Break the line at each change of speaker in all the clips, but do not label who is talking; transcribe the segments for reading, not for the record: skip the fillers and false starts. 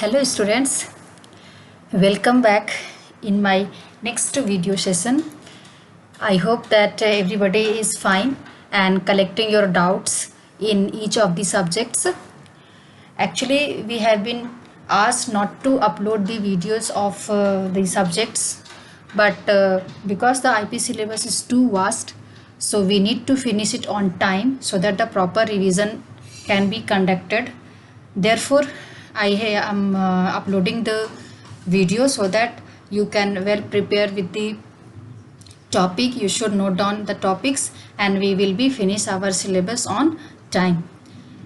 Hello students, welcome back in my next video session. I hope that everybody is fine and collecting your doubts in each of the subjects. Actually, we have been asked not to upload the videos of the subjects, but because the IP syllabus is too vast, so we need to finish it on time so that the proper revision can be conducted. Therefore, I am uploading the video so that you can well prepare with the topic. You should note down the topics and we will be finish our syllabus on time.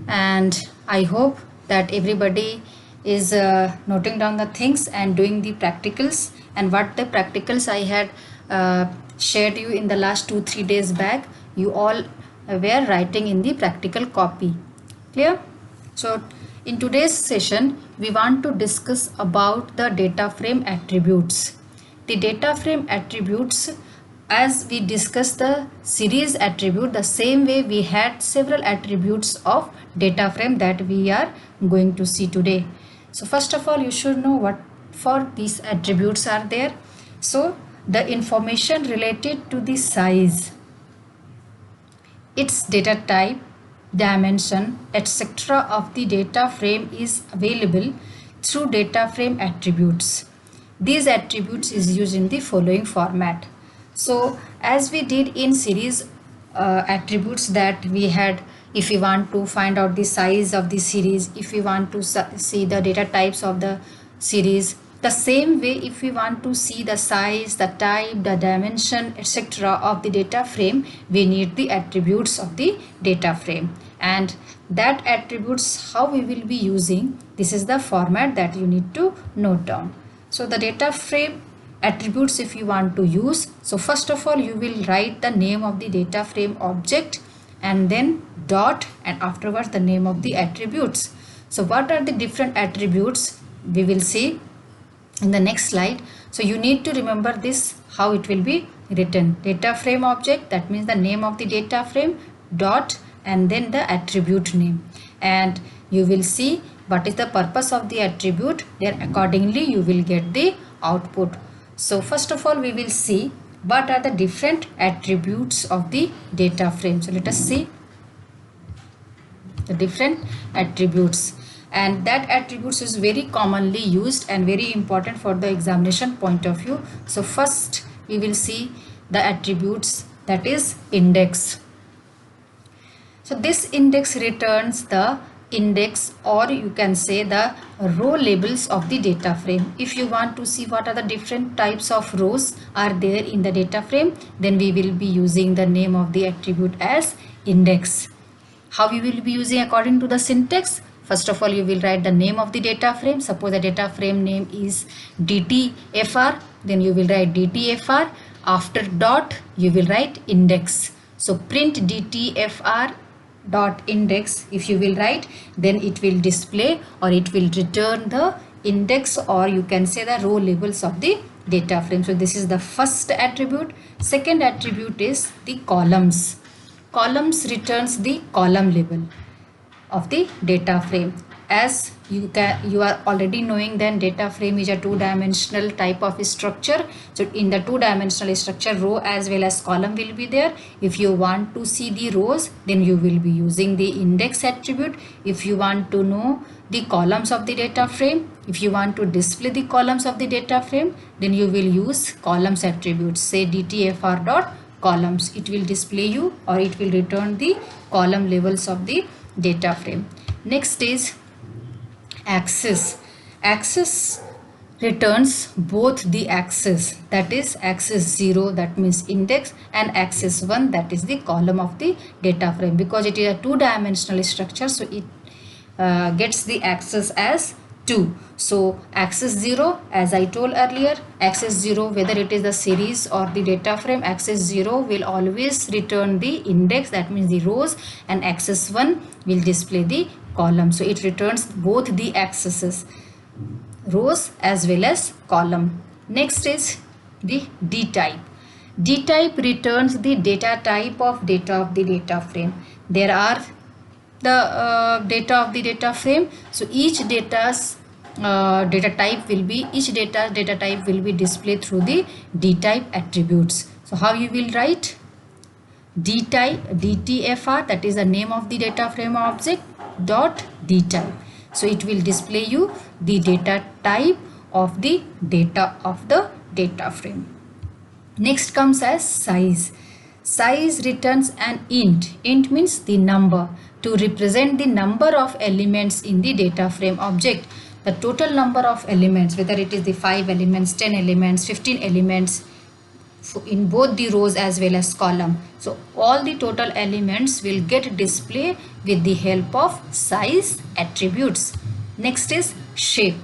And I hope that everybody is noting down the things and doing the practicals, and what the practicals I had shared you in the last 2-3 days back, you all were writing in the practical copy. Clear? So in today's session we want to discuss about the data frame attributes. The data frame attributes, as we discussed the series attribute, the same way we had several attributes of data frame that we are going to see today. So first of all, you should know what for these attributes are there. So the information related to the size, its data type, dimension, etc. of the data frame is available through data frame attributes. These attributes is used in the following format. So as we did in series attributes that we had, if we want to find out the size of the series, if we want to see the data types of the series, the same way if we want to see the size, the type, the dimension, etc. of the data frame, we need the attributes of the data frame. And that attributes, how we will be using, this is the format that you need to note down. So the data frame attributes, if you want to use, so first of all you will write the name of the data frame object and then dot, and afterwards the name of the attributes. So what are the different attributes we will see in the next slide. So you need to remember this, how it will be written. Data frame object, that means the name of the data frame, dot, and then the attribute name, and you will see what is the purpose of the attribute. Then accordingly you will get the output. So first of all we will see what are the different attributes of the data frame. So let us see the different attributes, and that attributes is very commonly used and very important for the examination point of view. So first we will see the attributes, that is index. So this index returns the index, or you can say the row labels of the data frame. If you want to see what are the different types of rows are there in the data frame, then we will be using the name of the attribute as index. How we will be using according to the syntax? First of all, you will write the name of the data frame. Suppose the data frame name is DTFR, then you will write DTFR. After dot you will write index. So print DTFR dot index, if you will write, then it will display or it will return the index, or you can say the row labels of the data frame. So this is the first attribute. Second attribute is the columns. Columns returns the column label of the data frame. As you are already knowing, then data frame is a two-dimensional type of structure. So in the two-dimensional structure, row as well as column will be there. If you want to see the rows, then you will be using the index attribute. If you want to know the columns of the data frame, if you want to display the columns of the data frame, then you will use columns attributes. Say DTFR dot columns, it will display you or it will return the column labels of the data frame. Next is axis. Axis returns both the axis, that is axis 0, that means index, and axis 1, that is the column of the data frame. Because it is a two-dimensional structure, so it gets the axis as 2. So axis 0, as I told earlier, axis 0, whether it is the series or the data frame, axis 0 will always return the index, that means the rows, and axis 1 will display the column. So it returns both the axes, rows as well as column. Next is the D type. D type returns the data type of the data frame. There are the data of the data frame. So each data's data type will be, each data type will be displayed through the D type attributes. So how you will write? D type, DTFR, that is the name of the data frame object, dot D type. So it will display you the data type of the data frame. Next comes as size. Size returns an int. Int means the number, to represent the number of elements in the data frame object. The total number of elements, whether it is the 5 elements, 10 elements, 15 elements, in both the rows as well as column. So all the total elements will get displayed with the help of size attributes. Next is shape.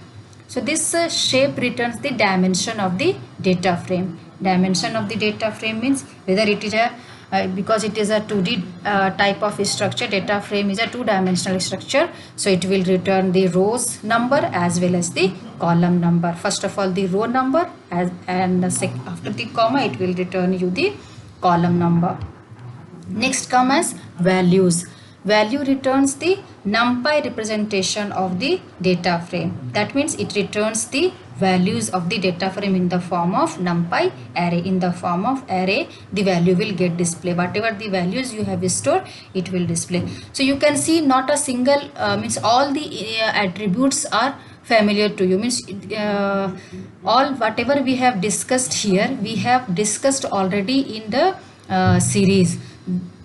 So this shape returns the dimension of the data frame. Dimension of the data frame means whether it is a because it is a 2D type of structure, data frame is a two-dimensional structure, so it will return the rows number as well as the column number. First of all the row number, and after the comma it will return you the column number. Next come as values. Value returns the NumPy representation of the data frame. That means it returns the values of the data frame in the form of NumPy array. In the form of array, the value will get displayed. Whatever the values you have stored, it will display. So you can see not a single means all the attributes are familiar to you, means all whatever we have discussed here, we have discussed already in the series.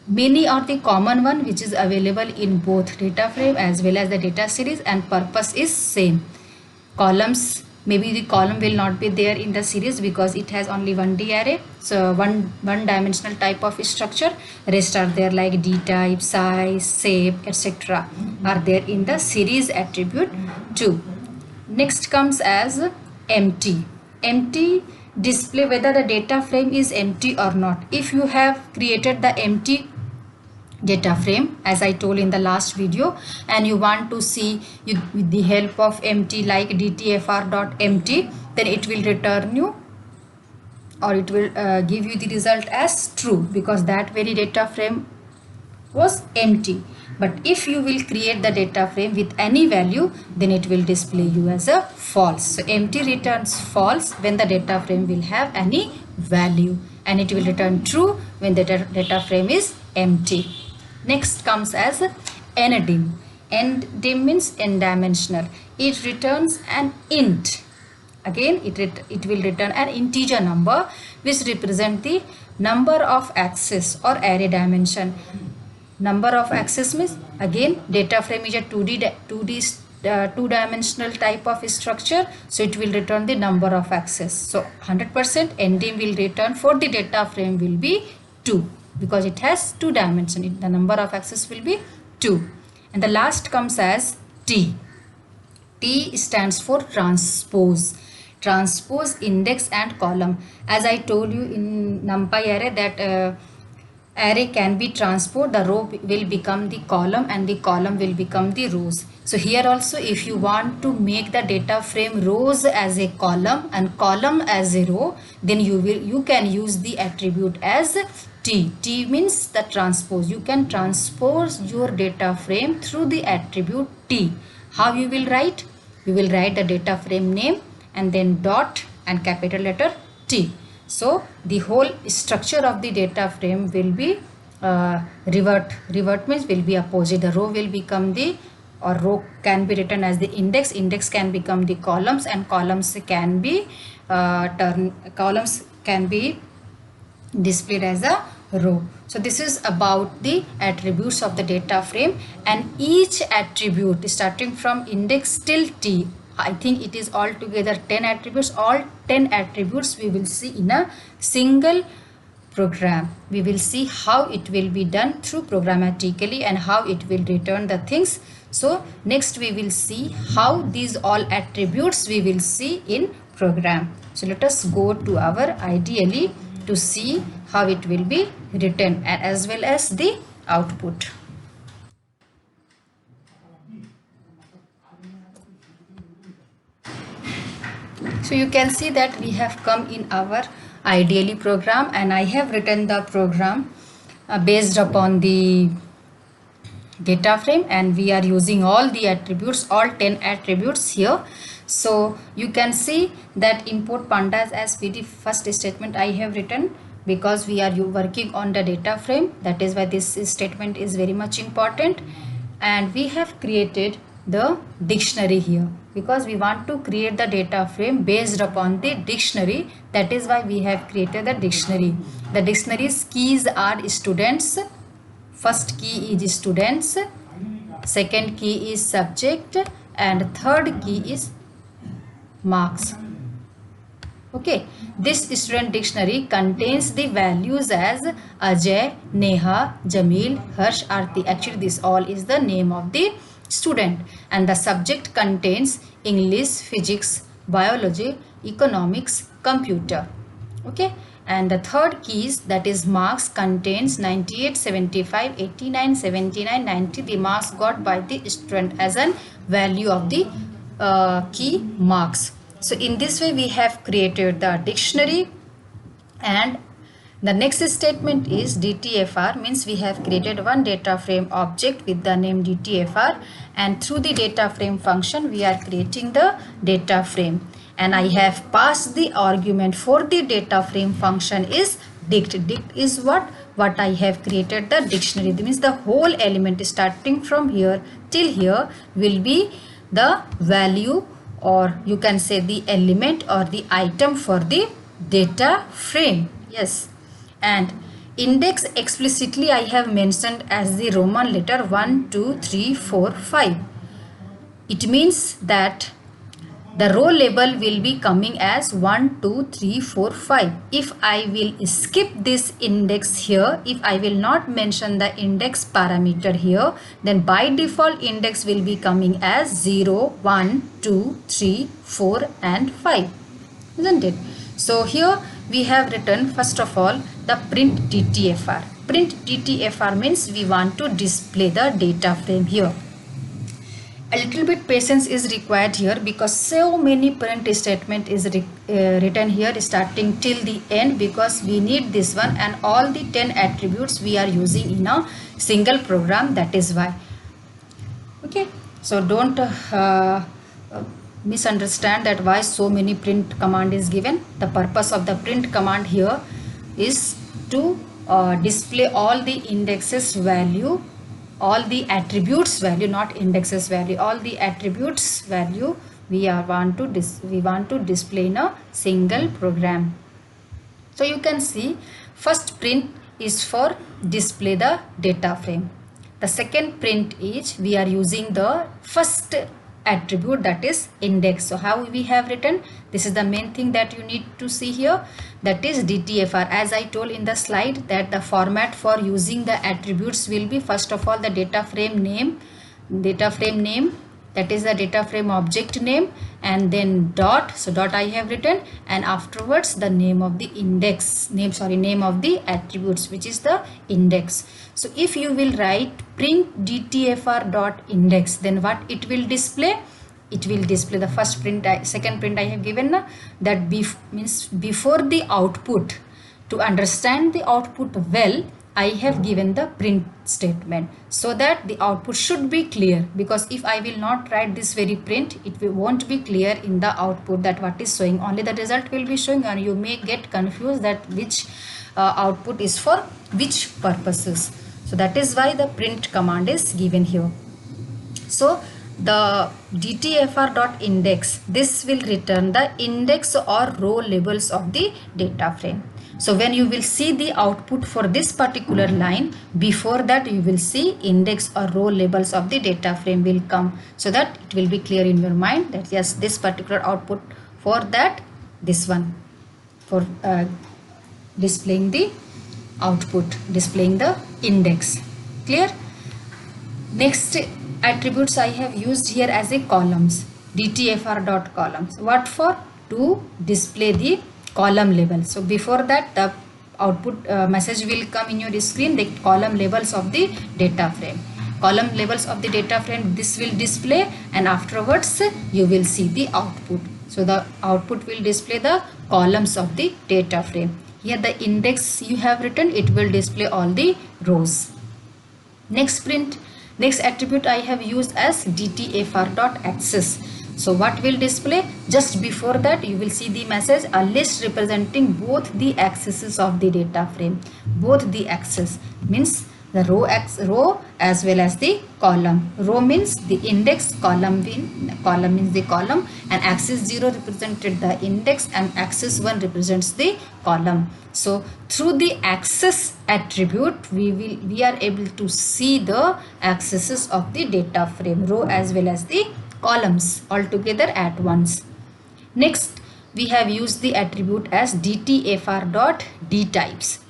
Many are the common one which is available in both data frame as well as the data series, and purpose is same. Columns, maybe the column will not be there in the series because it has only one D array, so one dimensional type of structure. Rest are there like D type, size, shape, etc. are there in the series attribute too. Next comes as empty. Empty display whether the data frame is empty or not. If you have created the empty data frame as I told in the last video, and you want to see with the help of empty like dtfr.empty, then it will return you, or it will give you the result as true because that very data frame was empty. But if you will create the data frame with any value, then it will display you as a false. So empty returns false when the data frame will have any value, and it will return true when the data frame is empty. Next comes as ndim. Ndim means n-dimensional. It returns an int. Again it will return an integer number which represent the number of axis or array dimension. Number of axis means, again data frame is a 2-dimensional type of structure, so it will return the number of axis. So 100% ndim will return for the data frame will be 2 because it has 2 dimensions. The number of axis will be 2. And the last comes as T. T stands for transpose. Transpose index and column. As I told you in NumPy array that array can be transposed, the row will become the column and the column will become the rows. So here also if you want to make the data frame rows as a column and column as a row, then you can use the attribute as T. T means the transpose. You can transpose your data frame through the attribute T. How you will write? You will write the data frame name and then dot and capital letter T. So the whole structure of the data frame will be revert. Revert means will be opposite. The row will become the, or row can be written as the index. Index can become the columns, and columns can be displayed as a row. So this is about the attributes of the data frame, and each attribute starting from index till T, I think it is altogether 10 attributes. All 10 attributes we will see in a single program. We will see how it will be done through programmatically and how it will return the things. So next we will see how these all attributes we will see in program. So let us go to our ideally to see how it will be written as well as the output. So you can see that we have come in our ideally program, and I have written the program based upon the data frame, and we are using all the attributes, all 10 attributes here. So you can see that import pandas as PD first statement I have written, because we are working on the data frame. That is why this statement is very much important. And we have created the dictionary here because we want to create the data frame based upon the dictionary. That is why we have created the dictionary. The dictionary's keys are students. First key is students, second key is subject, and third key is marks. Okay, this student dictionary contains the values as Ajay, Neha, Jamil, Harsh, Arti. Actually, this all is the name of the student, and the subject contains English, physics, biology, economics, computer. Okay, and the third keys, that is marks, contains 98, 75, 89, 79, 90. The marks got by the student as an value of the key marks. So in this way we have created the dictionary. And the next statement is DTFR, means we have created one data frame object with the name DTFR, and through the data frame function we are creating the data frame. And I have passed the argument for the data frame function is dict. Dict is what I have created the dictionary. That means the whole element starting from here till here will be the value, or you can say the element or the item for the data frame. Yes, and index explicitly I have mentioned as the Roman letter 1, 2, 3, 4, 5. It means that the row label will be coming as 1, 2, 3, 4, 5. If I will skip this index here, if I will not mention the index parameter here, then by default index will be coming as 0, 1, 2, 3, 4 and 5. Isn't it? So here we have written first of all the print DTFR. Print DTFR means we want to display the data frame here. A little bit patience is required here because so many print statement is written here starting till the end, because we need this one, and all the 10 attributes we are using in a single program. That is why. Okay, so don't misunderstand that why so many print command is given. The purpose of the print command here is to display all the indexes value, all the attributes value, not indexes value, all the attributes value we want to display in a single program. So you can see first print is for display the data frame. The second print is we are using the first attribute, that is index. So how we have written, this is the main thing that you need to see here, that is DTFR. As I told in the slide that the format for using the attributes will be first of all the data frame name, that is the data frame object name, and then dot. So dot I have written, and afterwards the name of the index, name of the attributes, which is the index. So if you will write print DTFR dot index, then what it will display? It will display the first print, second print I have given, that means before the output. To understand the output well, I have given the print statement so that the output should be clear, because if I will not write this very print, it won't be clear in the output that what is showing, only the result will be showing, and you may get confused that which output is for which purposes. So that is why the print command is given here. So the DTFR.index, this will return the index or row labels of the data frame. So when you will see the output for this particular line, before that you will see index or row labels of the data frame will come, so that it will be clear in your mind that yes, this particular output for that, this one for displaying the output, displaying the index. Clear? Next attributes I have used here as a columns, DTFR.columns. What for? To display the column label. So before that the output message will come in your screen, the column labels of the data frame. Column labels of the data frame, this will display, and afterwards you will see the output. So the output will display the columns of the data frame. Here the index you have written, it will display all the rows. Next print Next attribute I have used as dtfr.axis. So what will display? Just before that you will see the message, a list representing both the axes of the data frame. Both the axes means the row as well as the column. Row means the index, column means the column, and axis 0 represented the index and axis 1 represents the column. So through the axis attribute we are able to see the axes of the data frame, row as well as the columns all together at once. Next we have used the attribute as dtfr.dtypes.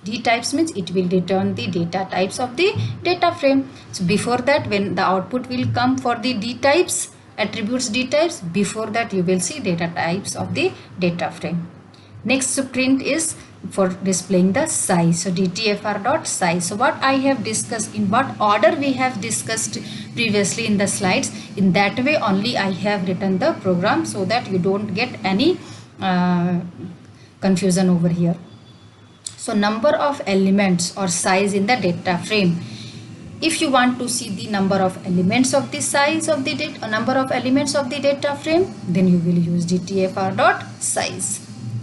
Dtypes means it will return the data types of the data frame. So before that, when the output will come for the dtypes, attributes dtypes, before that you will see data types of the data frame. Next print is for displaying the size. So dtfr.size. So what I have discussed, in what order we have discussed previously in the slides, in that way only I have written the program, so that you don't get any confusion over here. So number of elements or size in the data frame. If you want to see the number of elements of the size of the data, number of elements of the data frame, then you will use dtfr.size.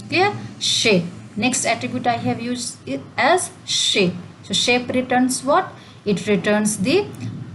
Clear? Shape. Next attribute I have used it as shape. So shape returns what? It returns the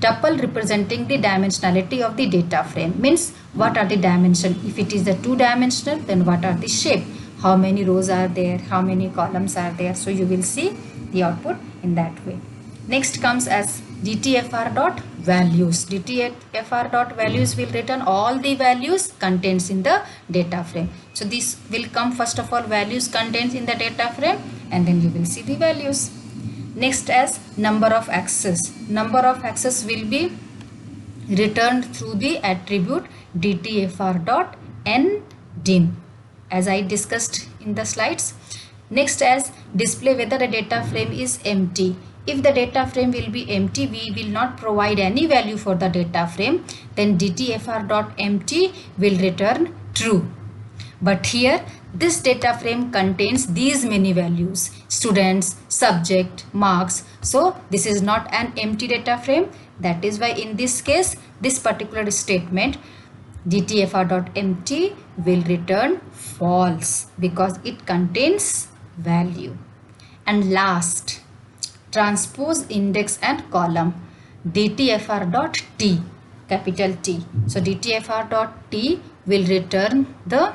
tuple representing the dimensionality of the data frame. Means what are the dimension? If it is a 2-dimensional, then what are the shape? How many rows are there? How many columns are there? So you will see the output in that way. Next comes as dtfr.values. dtfr.values will return all the values contains in the data frame. So this will come first of all values contains in the data frame, and then you will see the values. Next as number of axes. Number of axes will be returned through the attribute dtfr.ndim, as I discussed in the slides. Next as display whether a data frame is empty. If the data frame will be empty, we will not provide any value for the data frame, then dtfr.empty will return true. But here this data frame contains these many values: students, subject, marks. So this is not an empty data frame. That is why in this case, this particular statement dtfr.empty will return false, because it contains value. And last, transpose index and column. dtfr.t, capital T. So dtfr.t will return the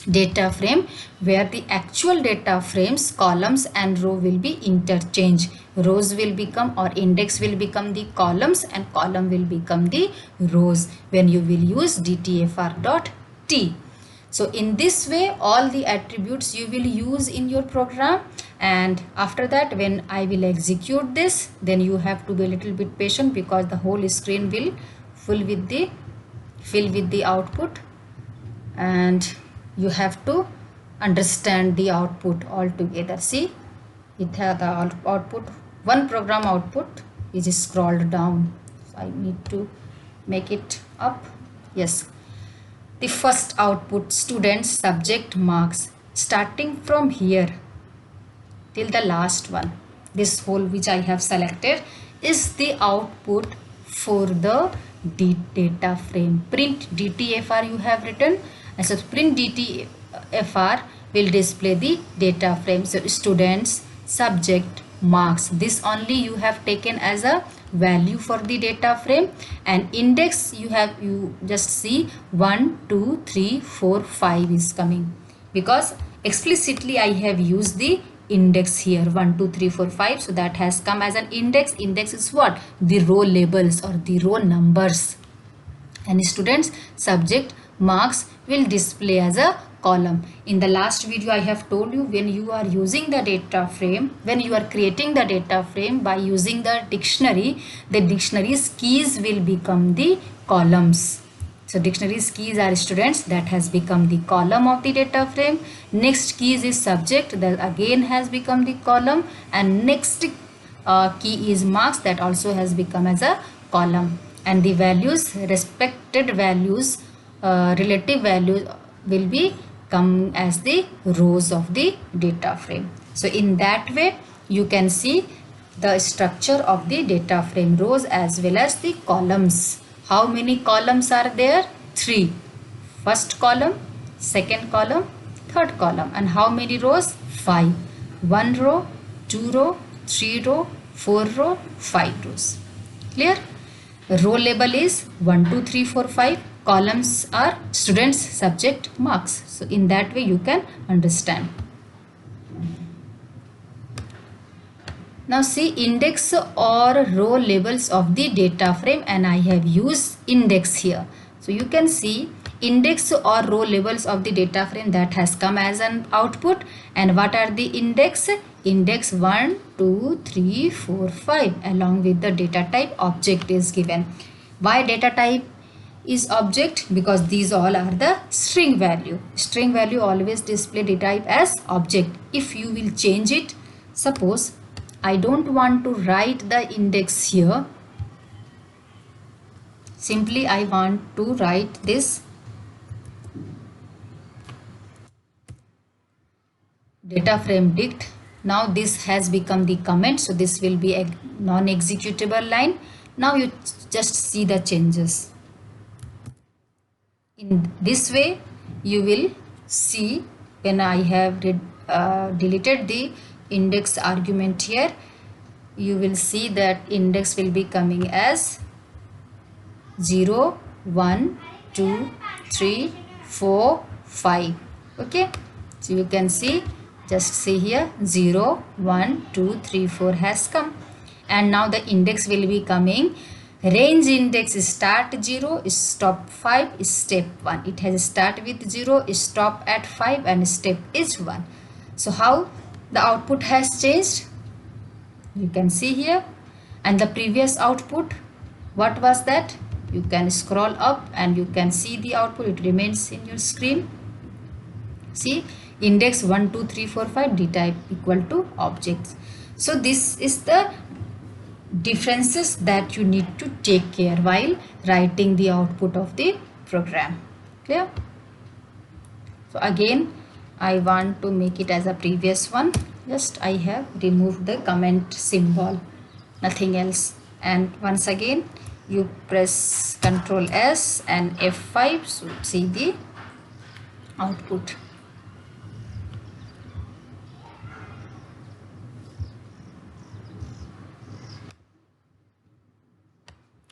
data frame where the actual data frames, columns and row will be interchanged. Rows will become, or index will become the columns, and column will become the rows when you will use dtfr.t. So in this way all the attributes you will use in your program, and after that when I will execute this, then you have to be a little bit patient, because the whole screen will fill with the output, and you have to understand the output altogether. See, it has the output, one program output is scrolled down, so I need to make it up. Yes, the first output, students, subject, marks, starting from here till the last one, this whole which I have selected is the output for the data frame. Print dtfr you have written, and so print dtfr will display the data frame. So students, subject, marks, this only you have taken as a value for the data frame, and index you just see 1 2 3 4 5 is coming, because explicitly I have used the index here 1 2 3 4 5, so that has come as an index. Index is what? The row labels or the row numbers, and students, subject, marks will display as a column. In the last video I have told you, when you are using the data frame, when you are creating the data frame by using the dictionary's keys will become the columns. So dictionary's keys are students, that has become the column of the data frame. Next keys is subject, that again has become the column, and next key is marks, that also has become as a column. And the values, respected values, relative values will be come as the rows of the data frame. So in that way you can see the structure of the data frame, rows as well as the columns. How many columns are there? 3. First column, second column, third column. And how many rows? 5. 1 row, 2 row, 3 row, 4 row, 5 rows. Clear? Row label is 1, 2, 3, 4, 5. Columns are students, subject, marks. So in that way you can understand. Now see index or row labels of the data frame, and I have used index here. So you can see index or row labels of the data frame that has come as an output. And what are the index? Index 1, 2, 3, 4, 5 along with the data type object is given. Why data type is object? Because these all are the string value. String value always display data type as object. If you will change it, suppose I don't want to write the index here. Simply I want to write this data frame dict. Now this has become the comment, so this will be a non-executable line. Now you just see the changes. In this way you will see when I have deleted the index argument here, you will see that index will be coming as 0, 1, 2, 3, 4, 5. Okay, so you can see, just see here 0, 1, 2, 3, 4 has come. And now the index will be coming. Range index is start 0, stop 5, is step 1. It has start with 0, stop at 5, and step is 1. So how the output has changed? You can see here. And the previous output, what was that? You can scroll up and you can see the output. It remains in your screen. See, index 1, 2, 3, 4, 5, d type equal to objects. So this is the differences that you need to take care while writing the output of the program. Clear? So again I want to make it as a previous one. Just I have removed the comment symbol, nothing else. And once again you press Ctrl S and F5 to see the output.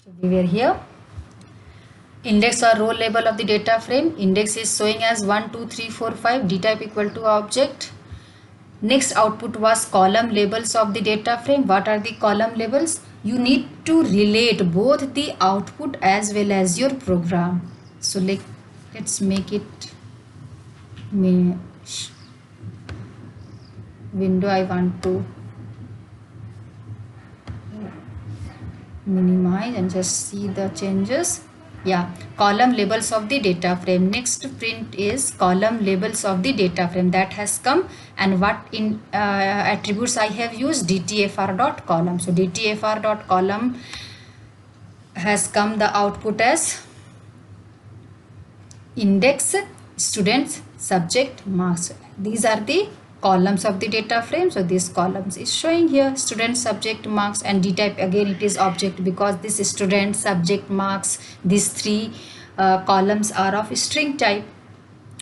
So we were here. Index or row label of the data frame. Index is showing as 1, 2, 3, 4, 5. D type equal to object. Next output was column labels of the data frame. What are the column labels? You need to relate both the output as well as your program. So let's make it window. I want to minimize and just see the changes. Yeah, column labels of the data frame. Next print is column labels of the data frame that has come. And what in attributes I have used? DTFR.column. So DTFR.column has come the output as index, students, subject, marks. These are the columns of the data frame. So this columns is showing here student, subject, marks, and d type again it is object because this is student, subject, marks, these three columns are of string type.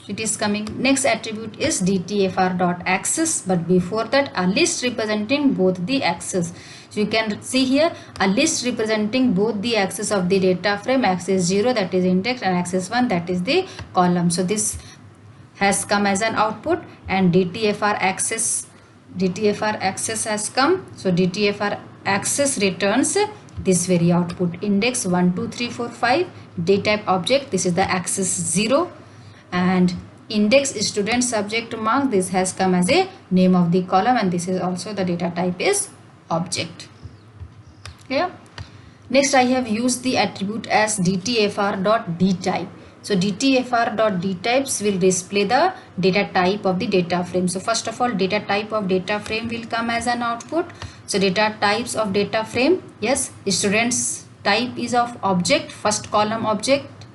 It is coming. Next attribute is DTFR.axis, but before that a list representing both the axes. So you can see here a list representing both the axes of the data frame, axis 0 that is index and axis 1 that is the column. So this has come as an output, and DTFR axis has come. So DTFR axis returns this very output, index 1, 2, 3, 4, 5, d type object, this is the axis 0, and index student, subject, mark, this has come as a name of the column, and this is also the data type is object. Clear? Next I have used the attribute as DTFR.dtype. So DTFR.dtypes will display the data type of the data frame. So first of all, data type of data frame will come as an output. So data types of data frame, yes, students type is of object, first column object.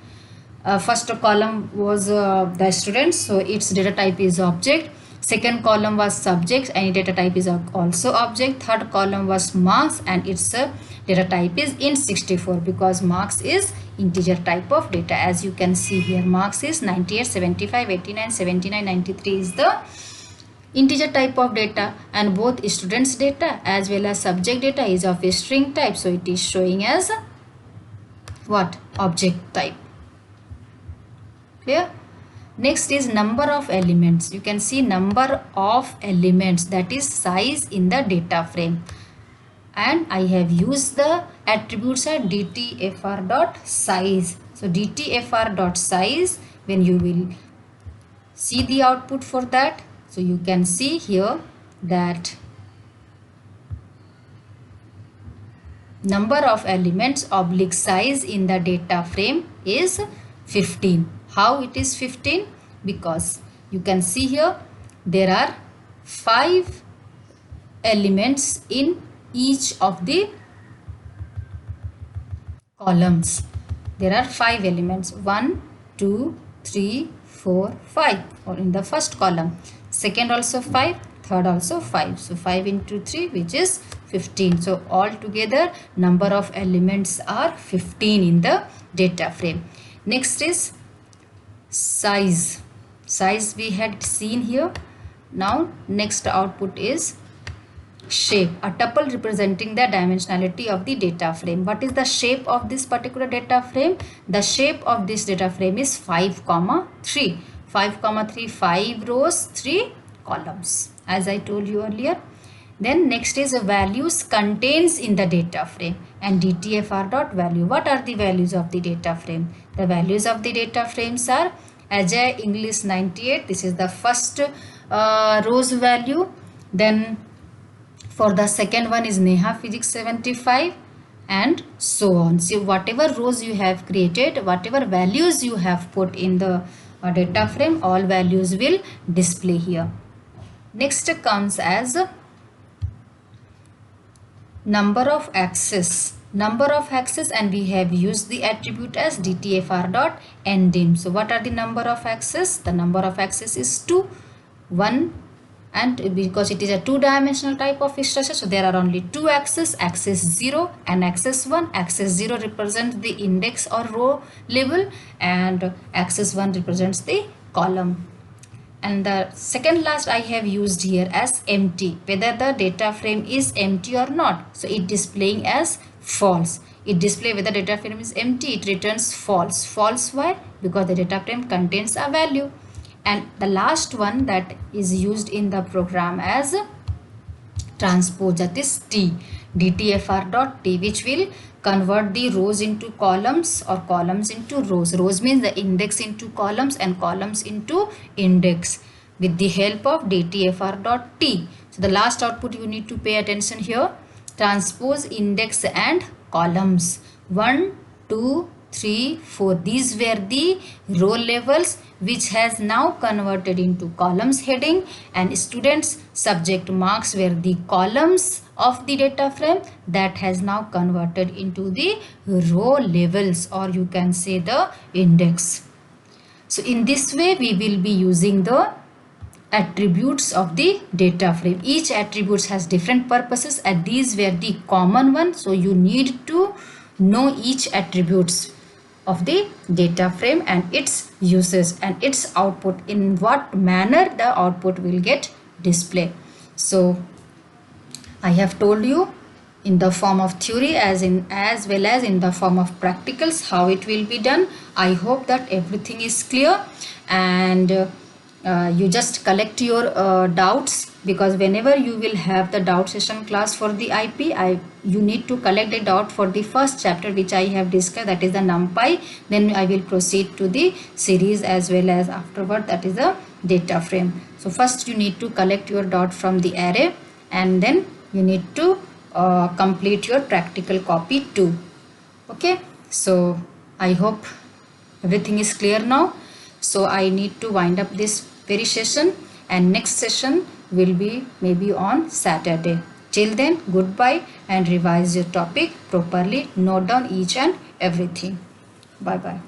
First column was the students, so its data type is object. Second column was subjects, any data type is also object. Third column was marks, and its data type is int64 because marks is integer type of data. As you can see here, marks is 98, 75, 89, 79, 93 is the integer type of data, and both students data as well as subject data is of a string type, so it is showing as what? Object type. Clear? Next is number of elements. You can see number of elements, that is size in the data frame, and I have used the attributes at dtfr.size. So dtfr.size, when you will see the output for that, so you can see here that number of elements oblique size in the data frame is 15. How it is 15? Because you can see here there are 5 elements in each of the columns. There are 5 elements, 1, 2, 3, 4, 5, or in the first column. Second also 5, third also 5. So 5 into 3, which is 15. So altogether number of elements are 15 in the data frame. Next is size. Size we had seen here. Now next output is shape, a tuple representing the dimensionality of the data frame. What is the shape of this particular data frame? The shape of this data frame is 5, 3. 5, 3, 5 rows, 3 columns, as I told you earlier. Then next is values contains in the data frame, and dtfr.value. What are the values of the data frame? The values of the data frames are Ajay English 98. This is the first row's value. Then for the second one is Neha Physics 75, and so on. So whatever rows you have created, whatever values you have put in the data frame, all values will display here. Next comes as number of axes. Number of axes, and we have used the attribute as dtfr.ndim. So what are the number of axes? The number of axes is 2, 1, and because it is a two-dimensional type of structure, so there are only 2 axes, axis 0 and axis 1. Axis 0 represents the index or row level, and axis 1 represents the column. And the second last I have used here as empty, whether the data frame is empty or not. So it displaying as false. It display whether data frame is empty, it returns false. False why? Because the data frame contains a value. And the last one that is used in the program as transpose, that is T, dtfr.t, which will convert the rows into columns or columns into rows. Rows means the index into columns and columns into index with the help of dtfr.t. So the last output you need to pay attention here. Transpose index and columns 1, 2, 3, 4. These were the row levels which has now converted into columns heading, and students subject marks were the columns of the data frame that has now converted into the row levels, or you can say the index. So in this way we will be using the attributes of the data frame. Each attribute has different purposes, and these were the common ones. So you need to know each attributes of the data frame and its uses and its output, in what manner the output will get displayed. So I have told you in the form of theory as well as in the form of practicals how it will be done. I hope that everything is clear, and you just collect your doubts, because whenever you will have the doubt session class for the IP, you need to collect a doubt for the first chapter which I have discussed, that is the NumPy. Then I will proceed to the series as well as afterward, that is the data frame. So first you need to collect your doubt from the array, and then you need to complete your practical copy too. Okay, so I hope everything is clear now. So I need to wind up this very session, and next session will be maybe on Saturday. Till then, goodbye, and revise your topic properly. Note down each and everything. Bye bye.